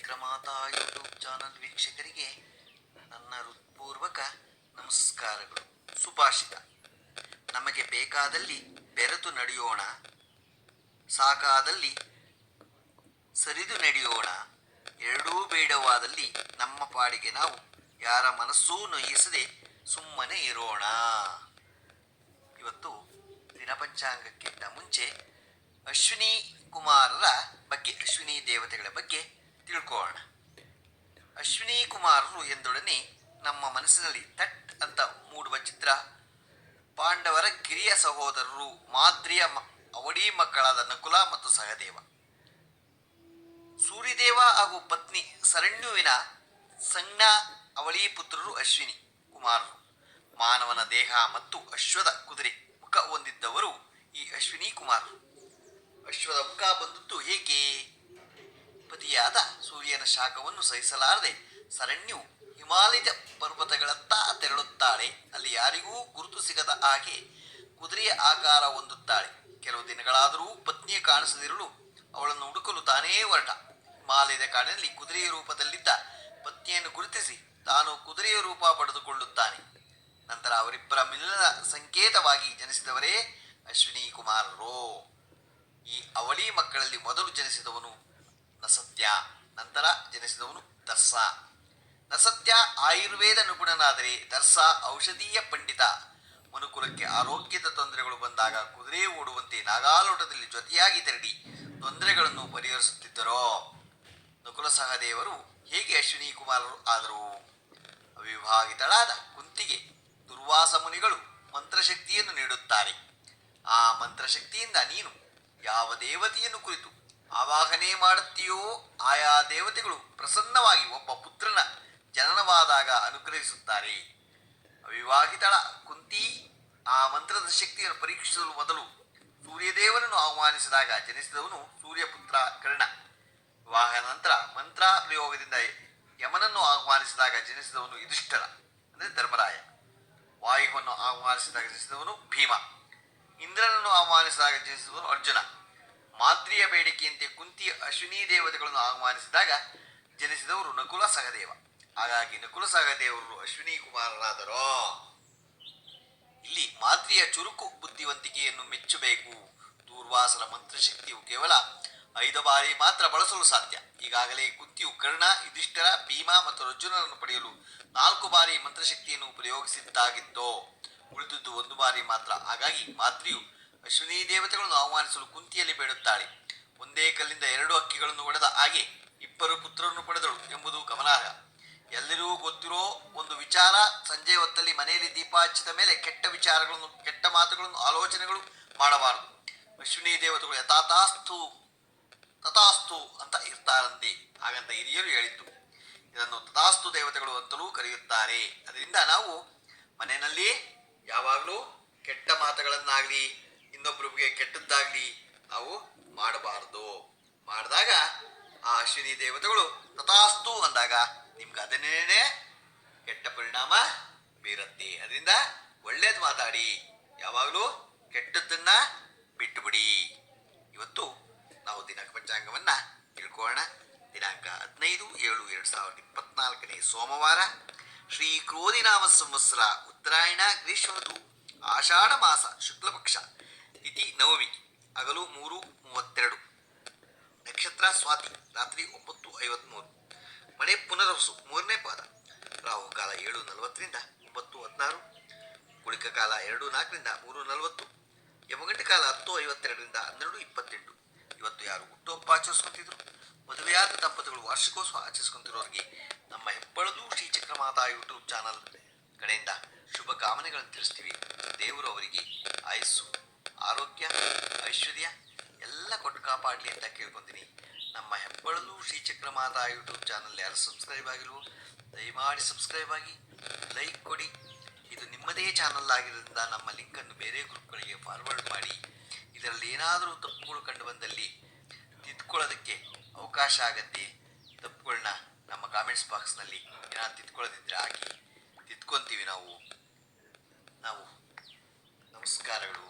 ಶ್ರೀಚಕ್ರಮಾತಾ YouTube channel ವೀಕ್ಷಕರಿಗೆ ನನ್ನ ಹೃತ್ಪೂರ್ವಕ ನಮಸ್ಕಾರಗಳು. ಸುಭಾಷಿತ: ನಮಗೆ ಬೇಕಾದಲ್ಲಿ ಬೆರೆತು ನಡೆಯೋಣ, ಸಾಕಾದಲ್ಲಿ ಸರಿದು ನಡೆಯೋಣ, ಎರಡೂ ಬೇಡವಾದಲ್ಲಿ ನಮ್ಮ ಪಾಡಿಗೆ ನಾವು ಯಾರ ಮನಸ್ಸೂ ನೋಯಿಸದೆ ಸುಮ್ಮನೆ ಇರೋಣ. ಇವತ್ತು ದಿನಪಂಚಾಂಗಕ್ಕಿಂತ ಮುಂಚೆ ಅಶ್ವಿನಿ ಕುಮಾರರ ಬಗ್ಗೆ, ಅಶ್ವಿನಿ ದೇವತೆಗಳ ಬಗ್ಗೆ ತಿಳ್ಕೊಳ್ಳೋಣ. ಅಶ್ವಿನಿ ಕುಮಾರರು ಎಂದೊಡನೆ ನಮ್ಮ ಮನಸ್ಸಿನಲ್ಲಿ ತಟ್ ಅಂತ ಮೂಡುವ ಚಿತ್ರ ಪಾಂಡವರ ಕಿರಿಯ ಸಹೋದರರು ಮಾದ್ರಿಯ ಅವಳಿ ಮಕ್ಕಳಾದ ನಕುಲ ಮತ್ತು ಸಹದೇವ. ಸೂರ್ಯದೇವ ಹಾಗೂ ಪತ್ನಿ ಸರಣ್ಯುವಿನ ಸಣ್ಣ ಅವಳಿ ಪುತ್ರರು ಅಶ್ವಿನಿ ಕುಮಾರರು. ಮಾನವನ ದೇಹ ಮತ್ತು ಅಶ್ವದ ಕುದುರೆ ಮುಖ ಹೊಂದಿದ್ದವರು ಈ ಅಶ್ವಿನಿ ಕುಮಾರರು. ಅಶ್ವದ ಮುಖ ಬಂದದ್ದು ಹೇಗೆ? ಪತಿಯಾದ ಸೂರ್ಯನ ಶಾಖವನ್ನು ಸಹಿಸಲಾರದೆ ಸರಣ್ಯು ಹಿಮಾಲಯದ ಪರ್ವತಗಳತ್ತ ತೆರಳುತ್ತಾಳೆ. ಅಲ್ಲಿ ಯಾರಿಗೂ ಗುರುತು ಸಿಗದ ಹಾಗೆ ಕುದುರೆಯ ಆಕಾರ ಹೊಂದುತ್ತಾಳೆ. ಕೆಲವು ದಿನಗಳಾದರೂ ಪತ್ನಿಯ ಕಾಣಿಸದಿರಲು ಅವಳನ್ನು ಹುಡುಕಲು ತಾನೇ ಹೊರಟ. ಹಿಮಾಲಯದ ಕಾಡಿನಲ್ಲಿ ಕುದುರೆಯ ರೂಪದಲ್ಲಿದ್ದ ಪತ್ನಿಯನ್ನು ಗುರುತಿಸಿ ತಾನು ಕುದುರೆಯ ರೂಪ ಪಡೆದುಕೊಳ್ಳುತ್ತಾನೆ. ನಂತರ ಅವರಿಬ್ಬರ ಮಿಲನದ ಸಂಕೇತವಾಗಿ ಜನಿಸಿದವರೇ ಅಶ್ವಿನಿ ಕುಮಾರರು. ಈ ಅವಳಿ ಮಕ್ಕಳಲ್ಲಿ ಮೊದಲು ಜನಿಸಿದವನು ನಸತ್ಯ, ನಂತರ ಜನಿಸಿದವನು ದರ್ಸ. ನಸತ್ಯ ಆಯುರ್ವೇದ ನಿಪುಣನಾದರೆ ದರ್ಸ ಔಷಧೀಯ ಪಂಡಿತ. ಮನುಕುಲಕ್ಕೆ ಆರೋಗ್ಯದ ತೊಂದರೆಗಳು ಬಂದಾಗ ಕುದುರೆ ಓಡುವಂತೆ ನಾಗಾಲೋಟದಲ್ಲಿ ಜೊತೆಯಾಗಿ ತೆರಳಿ ತೊಂದರೆಗಳನ್ನು ಪರಿಹರಿಸುತ್ತಿದ್ದರೋ. ನಕುಲ ಸಹದೇವರು ಹೇಗೆ ಅಶ್ವಿನಿ ಕುಮಾರರು ಆದರು? ಅವಿವಾಹಿತಳಾದ ಕುಂತಿಗೆ ದುರ್ವಾಸ ಮುನಿಗಳು ಮಂತ್ರಶಕ್ತಿಯನ್ನು ನೀಡುತ್ತಾರೆ. ಆ ಮಂತ್ರಶಕ್ತಿಯಿಂದ ನೀನು ಯಾವ ದೇವತೆಯನ್ನು ಕುರಿತು ಆವಾಹನೆ ಮಾಡುತ್ತೀಯೋ ಆಯಾ ದೇವತೆಗಳು ಪ್ರಸನ್ನವಾಗಿ ಒಬ್ಬ ಪುತ್ರನ ಜನನವಾದಾಗ ಅನುಗ್ರಹಿಸುತ್ತಾರೆ. ಅವಿವಾಹಿತಳ ಕುಂತಿ ಆ ಮಂತ್ರದ ಶಕ್ತಿಯನ್ನು ಪರೀಕ್ಷಿಸಲು ಮೊದಲು ಸೂರ್ಯದೇವನನ್ನು ಆಹ್ವಾನಿಸಿದಾಗ ಜನಿಸಿದವನು ಸೂರ್ಯಪುತ್ರ ಕರ್ಣ. ವಿವಾಹ ನಂತರ ಮಂತ್ರ ಪ್ರಯೋಗದಿಂದ ಯಮನನ್ನು ಆಹ್ವಾನಿಸಿದಾಗ ಜನಿಸಿದವನು ಯುಧಿಷ್ಠರ ಅಂದರೆ ಧರ್ಮರಾಯ. ವಾಯುವನ್ನು ಆಹ್ವಾನಿಸಿದಾಗ ಜನಿಸಿದವನು ಭೀಮ. ಇಂದ್ರನನ್ನು ಆಹ್ವಾನಿಸಿದಾಗ ಜನಿಸಿದವನು ಅರ್ಜುನ. ಮಾದ್ರಿಯ ಬೇಡಿಕೆಯಂತೆ ಕುಂತಿ ಅಶ್ವಿನಿ ದೇವತೆಗಳನ್ನು ಆಹ್ವಾನಿಸಿದಾಗ ಜನಿಸಿದವರು ನಕುಲ ಸಹದೇವ. ಹಾಗಾಗಿ ನಕುಲ ಸಹದೇವರು ಅಶ್ವಿನಿ ಕುಮಾರರಾದರೋ. ಇಲ್ಲಿ ಮಾದ್ರಿಯ ಚುರುಕು ಬುದ್ಧಿವಂತಿಕೆಯನ್ನು ಮೆಚ್ಚಬೇಕು. ದೂರ್ವಾಸನ ಮಂತ್ರಶಕ್ತಿಯು ಕೇವಲ 5 ಬಾರಿ ಮಾತ್ರ ಬಳಸಲು ಸಾಧ್ಯ. ಈಗಾಗಲೇ ಕುಂತಿಯು ಕರ್ಣ, ಯುಧಿಷ್ಠರ, ಭೀಮ ಮತ್ತು ಅರ್ಜುನರನ್ನು ಪಡೆಯಲು 4 ಬಾರಿ ಮಂತ್ರಶಕ್ತಿಯನ್ನು ಪ್ರಯೋಗಿಸಿದ್ದಾಗಿತ್ತೋ. ಉಳಿದುದು 1 ಬಾರಿ ಮಾತ್ರ. ಹಾಗಾಗಿ ಮಾದ್ರಿಯು ಅಶ್ವಿನಿ ದೇವತೆಗಳನ್ನು ಆಹ್ವಾನಿಸಲು ಕುಂತಿಯಲ್ಲಿ ಬೇಡುತ್ತಾಳೆ. ಒಂದೇ ಕಲ್ಲಿಂದ 2 ಹಕ್ಕಿಗಳನ್ನು ಹೊಡೆದ ಹಾಗೆ 2 ಪುತ್ರರನ್ನು ಪಡೆದಳು ಎಂಬುದು ಗಮನಾರ್ಹ. ಎಲ್ಲರಿಗೂ ಗೊತ್ತಿರೋ ಒಂದು ವಿಚಾರ, ಸಂಜೆ ಹೊತ್ತಲ್ಲಿ ಮನೆಯಲ್ಲಿ ದೀಪ ಹಚ್ಚಿದ ಮೇಲೆ ಕೆಟ್ಟ ವಿಚಾರಗಳನ್ನು, ಕೆಟ್ಟ ಮಾತುಗಳನ್ನು, ಆಲೋಚನೆಗಳು ಮಾಡಬಾರದು. ಅಶ್ವಿನಿ ದೇವತೆಗಳು ಯಥಾತಾಸ್ತು ತಥಾಸ್ತು ಅಂತ ಇರ್ತಾರಂತೆ. ಹಾಗಂತ ಹಿರಿಯರು ಹೇಳಿದ್ದು. ಇದನ್ನು ತಥಾಸ್ತು ದೇವತೆಗಳು ಅಂತಲೂ ಕರೆಯುತ್ತಾರೆ. ಅದರಿಂದ ನಾವು ಮನೆಯಲ್ಲಿ ಯಾವಾಗಲೂ ಕೆಟ್ಟ ಮಾತುಗಳನ್ನಾಗಲಿ ಇನ್ನೊಬ್ಬರಿಗೆ ಕೆಟ್ಟದ್ದಾಗಲಿ ನಾವು ಮಾಡಬಾರದು. ಮಾಡಿದಾಗ ಆ ಅಶ್ವಿನಿ ದೇವತೆಗಳು ತಥಾಸ್ತು ಅಂದಾಗ ನಿಮ್ಗೆ ಅದನ್ನೇ ಕೆಟ್ಟ ಪರಿಣಾಮ ಬೀರುತ್ತೆ. ಅದರಿಂದ ಒಳ್ಳೇದು ಮಾತಾಡಿ, ಯಾವಾಗಲೂ ಕೆಟ್ಟದ್ದನ್ನ ಬಿಟ್ಟು ಬಿಡಿ. ಇವತ್ತು ನಾವು ದಿನಾಂಕ ಪಂಚಾಂಗವನ್ನು ತಿಳ್ಕೊಳ್ಳೋಣ. ದಿನಾಂಕ 15/7/2024 ಸೋಮವಾರ. ಶ್ರೀ ಕ್ರೋಧಿನಾಮ ಸಂವತ್ಸರ, ಉತ್ತರಾಯಣ, ಗ್ರೀಷ್ಮ ಋತು, ಆಷಾಢ ಮಾಸ, ಶುಕ್ಲಪಕ್ಷ, ತಿಥಿ ನವಮಿ, ಹಗಲು 3:32, ನಕ್ಷತ್ರ ಸ್ವಾತಿ, ರಾತ್ರಿ 9:53, ಮಳೆ ಪುನರ್ವಸು 3ನೇ ಪಾದ, ರಾಹುಕಾಲ 7:40 9:16, ಗುಳಿಕ ಕಾಲ 2:04 3:40, ಯಮಗಂಟ ಕಾಲ 10:52 12:28. ಇವತ್ತು ಯಾರು ಹುಟ್ಟುಹಬ್ಬ ಆಚರಿಸ್ಕೊತಿದ್ರು, ಮದುವೆಯಾದ ದಂಪತಿಗಳು ವಾರ್ಷಿಕೋತ್ಸವ ಆಚರಿಸ್ಕೊಂತಿರೋರಿಗೆ ನಮ್ಮ ಹೆಬ್ಬಳದು ಶ್ರೀಚಕ್ರಮಾತಾ ಯೂಟ್ಯೂಬ್ ಚಾನಲ್ ಕಡೆಯಿಂದ ಶುಭ ಕಾಮನೆಗಳನ್ನು ತಿಳಿಸ್ತೀವಿ. ದೇವರು ಅವರಿಗೆ ಆಯಸ್ಸು, ಆರೋಗ್ಯ, ಐಶ್ವರ್ಯ ಎಲ್ಲ ಕೊಟ್ಟು ಕಾಪಾಡಲಿ ಅಂತ ಕೇಳ್ಕೊತೀನಿ. ನಮ್ಮ ಹೆಬ್ಬಳದು ಶ್ರೀಚಕ್ರಮಾತಾ ಯೂಟ್ಯೂಬ್ ಚಾನಲ್ ಯಾರು ಸಬ್ಸ್ಕ್ರೈಬ್ ಆಗಿಲ್ವೋ ದಯಮಾಡಿ ಸಬ್ಸ್ಕ್ರೈಬ್ ಆಗಿ, ಲೈಕ್ ಕೊಡಿ. ಇದು ನಿಮ್ಮದೇ ಚಾನಲ್ ಆಗಿರೋದ್ರಿಂದ ನಮ್ಮ ಲಿಂಕನ್ನು ಬೇರೆ ಗ್ರೂಪ್ಗಳಿಗೆ ಫಾರ್ವರ್ಡ್ ಮಾಡಿ. ಇದರಲ್ಲಿ ಏನಾದರೂ ತಪ್ಪುಗಳು ಕಂಡು ಬಂದಲ್ಲಿ ತಿದ್ದುಕೊಳ್ಳೋದಕ್ಕೆ ಅವಕಾಶ ಆಗತ್ತೆ. ತಪ್ಪುಗಳನ್ನ ನಮ್ಮ ಕಾಮೆಂಟ್ಸ್ ಬಾಕ್ಸ್ನಲ್ಲಿ ಏನಾದ್ರು ತಿದ್ದುಕೊಳ್ಳೋದಿದ್ರೆ ಹಾಕಿ, ತಿದ್ಕೊತೀವಿ ನಾವು. ನಮಸ್ಕಾರಗಳು.